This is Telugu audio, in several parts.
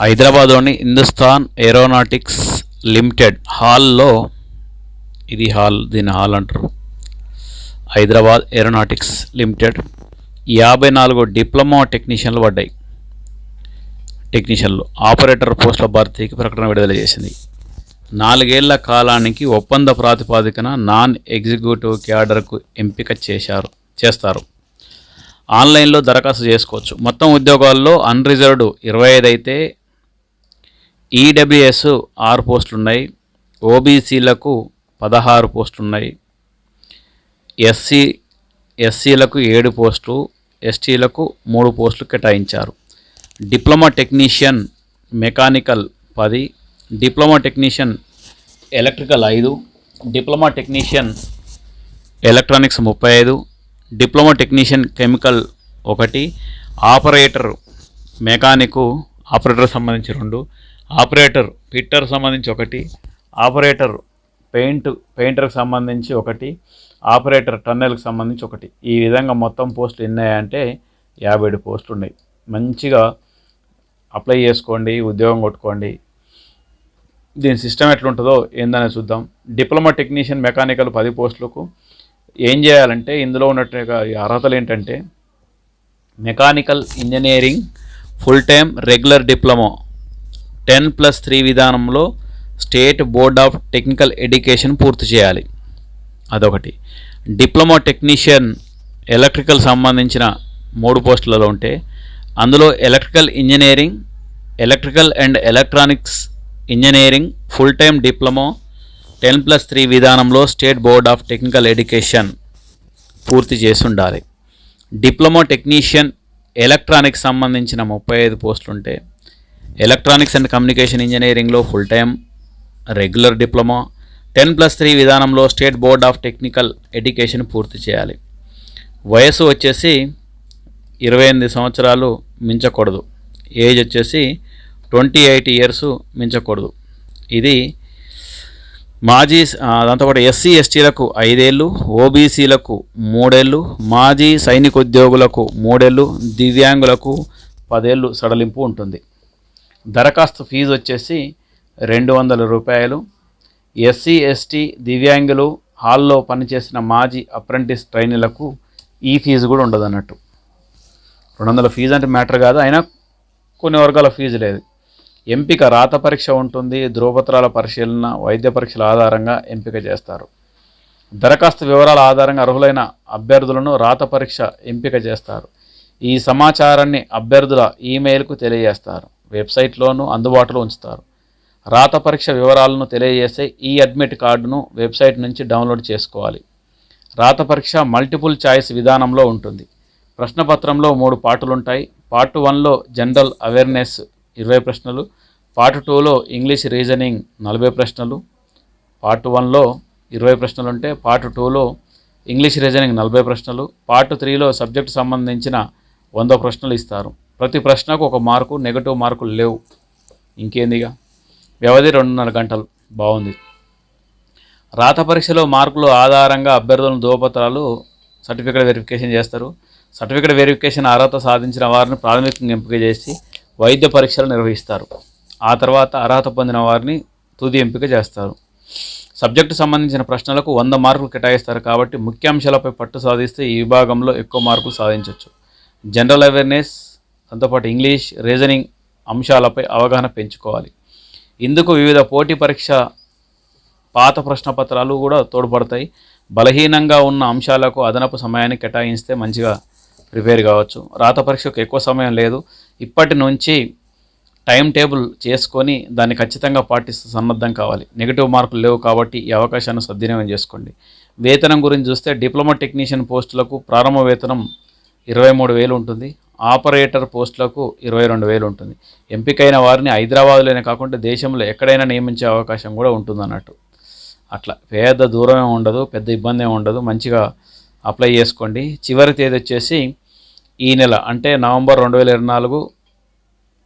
హైదరాబాద్లోని హిందుస్థాన్ ఏరోనాటిక్స్ లిమిటెడ్ హాల్లో, ఇది హాల్, దీని హాల్ అంటారు, హైదరాబాద్ ఏరోనాటిక్స్ లిమిటెడ్ 54 డిప్లొమా టెక్నీషియన్లు పడ్డాయి. టెక్నీషియన్లు ఆపరేటర్ పోస్టుల భర్తీకి ప్రకటన విడుదల చేసింది. 4 ఏళ్ల కాలానికి ఒప్పంద ప్రాతిపదికన నాన్ ఎగ్జిక్యూటివ్ క్యాడర్కు ఎంపిక చేస్తారు. ఆన్లైన్లో దరఖాస్తు చేసుకోవచ్చు. మొత్తం ఉద్యోగాల్లో అన్రిజర్వ్డ్ 25 అయితే ఈడబ్ల్యూఎస్ 6 పోస్టులు ఉన్నాయి. ఓబీసీలకు 16 పోస్టులు ఉన్నాయి. ఎస్సీలకు 7 పోస్టులు, ఎస్టీలకు 3 పోస్టులు కేటాయించారు. Diploma technician mechanical 10, diploma technician electrical 5, diploma technician electronics 35, diploma technician chemical 1, operator mechanic operator సంబంధించి 2, ఆపరేటర్ ఫిట్టర్ సంబంధించి 1, ఆపరేటర్ పెయింటర్కి సంబంధించి 1, ఆపరేటర్ టన్నెల్కి సంబంధించి 1. ఈ విధంగా మొత్తం పోస్టులు ఎన్నాయంటే 57 పోస్టులు ఉన్నాయి. మంచిగా అప్లై చేసుకోండి, ఉద్యోగం కొట్టుకోండి. దీని సిస్టమ్ ఎట్లుంటుందో ఏందనే చూద్దాం. డిప్లొమా టెక్నీషియన్ మెకానికల్ 10 పోస్టులకు ఏం చేయాలంటే, ఇందులో ఉన్నట్టుగా అర్హతలు ఏంటంటే, mechanical engineering full time regular diploma 10+3 విధానంలో state board of technical education పూర్తి చేయాలి. అదొకటి. డిప్లొమా టెక్నీషియన్ ఎలక్ట్రికల్ సంబంధించిన 3 పోస్టులలో ఉంటే, అందులో electrical engineering, electrical and electronics engineering full time diploma 10+3 విధానంలో state board of technical education పూర్తి చేసి ఉండాలి. డిప్లొమా టెక్నీషియన్ ఎలక్ట్రానిక్స్ సంబంధించిన 35 పోస్టులు ఉంటే, ఎలక్ట్రానిక్స్ అండ్ కమ్యూనికేషన్ ఇంజనీరింగ్లో ఫుల్ టైం రెగ్యులర్ డిప్లొమా 10+3 విధానంలో state board of technical education పూర్తి చేయాలి. వయసు వచ్చేసి 28 సంవత్సరాలు మించకూడదు. ఏజ్ వచ్చేసి 28 ఇయర్స్ మించకూడదు. ఇది మాజీ, దాంతోపాటు ఎస్సీ ఎస్టీలకు 5 ఏళ్ళు, ఓబీసీలకు 3 ఏళ్ళు, మాజీ సైనికోద్యోగులకు 3 ఏళ్ళు, దివ్యాంగులకు 10 ఏళ్ళు సడలింపు ఉంటుంది. దరఖాస్తు ఫీజు వచ్చేసి 200 రూపాయలు. ఎస్సీ ఎస్టీ దివ్యాంగులు, హాల్లో పనిచేసిన మాజీ అప్రెంటిస్ ట్రైనీలకు ఈ ఫీజు కూడా ఉండదు అన్నట్టు. 200 ఫీజు అంటే మ్యాటర్ కాదు, అయినా కొన్ని వర్గాల ఫీజు లేదు. ఎంపిక రాత పరీక్ష ఉంటుంది. ధృవపత్రాల పరిశీలన, వైద్య పరీక్షల ఆధారంగా ఎంపిక చేస్తారు. దరఖాస్తు వివరాల ఆధారంగా అర్హులైన అభ్యర్థులను రాత పరీక్ష ఎంపిక చేస్తారు. ఈ సమాచారాన్ని అభ్యర్థుల ఈమెయిల్కు తెలియజేస్తారు. వెబ్సైట్లోనూ అందుబాటులో ఉంచుతారు. రాత పరీక్ష వివరాలను తెలియజేసే ఈ అడ్మిట్ కార్డును వెబ్సైట్ నుంచి డౌన్లోడ్ చేసుకోవాలి. రాత పరీక్ష మల్టిపుల్ చాయిస్ విధానంలో ఉంటుంది. ప్రశ్నపత్రంలో 3 పార్టులు ఉంటాయి. పార్ట్ 1లో జనరల్ అవేర్నెస్ 20 ప్రశ్నలు, పార్ట్ 2లో ఇంగ్లీష్ రీజనింగ్ 40 ప్రశ్నలు. పార్ట్ 1లో 20 ప్రశ్నలు ఉంటే, పార్ట్ 2లో ఇంగ్లీష్ రీజనింగ్ 40 ప్రశ్నలు, పార్ట్ 3లో సబ్జెక్టు సంబంధించిన 100 ప్రశ్నలు ఇస్తారు. ప్రతి ప్రశ్నకు 1 మార్కు, నెగటివ్ మార్కులు లేవు. ఇంకేందిగా, వ్యవధి 2.5 గంటలు. బాగుంది. రాత పరీక్షలో మార్కుల ఆధారంగా అభ్యర్థులను ధృవపత్రాలు, సర్టిఫికేట్ వెరిఫికేషన్ చేస్తారు. సర్టిఫికేట్ వెరిఫికేషన్ అర్హత సాధించిన వారిని ప్రాథమికంగా ఎంపిక చేసి వైద్య పరీక్షలు నిర్వహిస్తారు. ఆ తర్వాత అర్హత పొందిన వారిని తుది ఎంపిక చేస్తారు. సబ్జెక్టు సంబంధించిన ప్రశ్నలకు 100 మార్కులు కేటాయిస్తారు. కాబట్టి ముఖ్యాంశాలపై పట్టు సాధిస్తే ఈ విభాగంలో ఎక్కువ మార్కులు సాధించవచ్చు. జనరల్ అవేర్నెస్, దాంతోపాటు ఇంగ్లీష్ రీజనింగ్ అంశాలపై అవగాహన పెంచుకోవాలి. ఇందుకు వివిధ పోటీ పరీక్ష పాత ప్రశ్నపత్రాలు కూడా తోడ్పడతాయి. బలహీనంగా ఉన్న అంశాలకు అదనపు సమయాన్ని కేటాయిస్తే మంచిగా ప్రిపేర్ కావచ్చు. రాత పరీక్షకు ఎక్కువ సమయం లేదు. ఇప్పటి నుంచి టైం టేబుల్ చేసుకొని దాన్ని ఖచ్చితంగా పాటిస్తూ సన్నద్ధం కావాలి. నెగిటివ్ మార్కులు లేవు కాబట్టి ఈ అవకాశాన్ని సద్వినియోగం చేసుకోండి. వేతనం గురించి చూస్తే, డిప్లొమా టెక్నీషియన్ పోస్టులకు ప్రారంభ వేతనం 23,000 ఉంటుంది. ఆపరేటర్ పోస్టులకు 22,000 ఉంటుంది. ఎంపికైన వారిని హైదరాబాద్లోనే కాకుండా దేశంలో ఎక్కడైనా నియమించే అవకాశం కూడా ఉంటుంది అన్నట్టు. అట్లా పెద్ద దూరమే ఉండదు, పెద్ద ఇబ్బంది ఏమి ఉండదు. మంచిగా అప్లై చేసుకోండి. చివరి తేదీ వచ్చేసి ఈ నెల, అంటే నవంబర్ 2024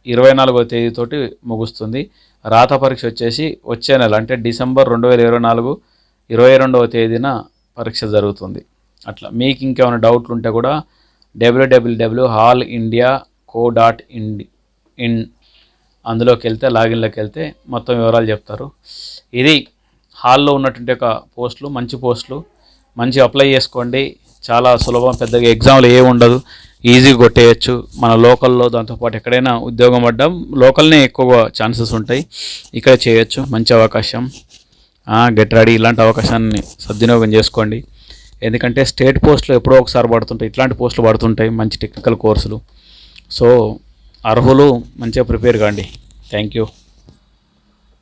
24వ తేదీతోటి ముగుస్తుంది. రాత పరీక్ష వచ్చేసి వచ్చే నెల, అంటే డిసెంబర్ 2024 22వ తేదీన పరీక్ష జరుగుతుంది. అట్లా మీకు ఇంకేమైనా డౌట్లు ఉంటే కూడా www.hallindia.co.in అందులోకి వెళ్తే లాగిన్లోకి వెళ్తే మొత్తం వివరాలు చెప్తారు. ఇది హాల్లో ఉన్నటువంటి ఒక పోస్టులు, మంచి పోస్టులు, మంచి అప్లై చేసుకోండి. చాలా సులభం, పెద్దగా ఎగ్జామ్లు ఏమి ఉండదు, ఈజీగా కొట్టేయచ్చు. మన లోకల్లో దాంతోపాటు ఎక్కడైనా ఉద్యోగం పడ్డం లోకల్నే ఎక్కువ ఛాన్సెస్ ఉంటాయి, ఇక్కడ చేయొచ్చు. మంచి అవకాశం, గెట్ రెడీ. ఇలాంటి అవకాశాన్ని సద్వినియోగం చేసుకోండి. ఎందుకంటే స్టేట్ పోస్టులు ఎప్పుడో ఒకసారి పడుతుంటాయి, ఇట్లాంటి పోస్టులు పడుతుంటాయి, మంచి టెక్నికల్ కోర్సులు. సో అర్హులు మంచిగా ప్రిపేర్ కాండి. Thank you.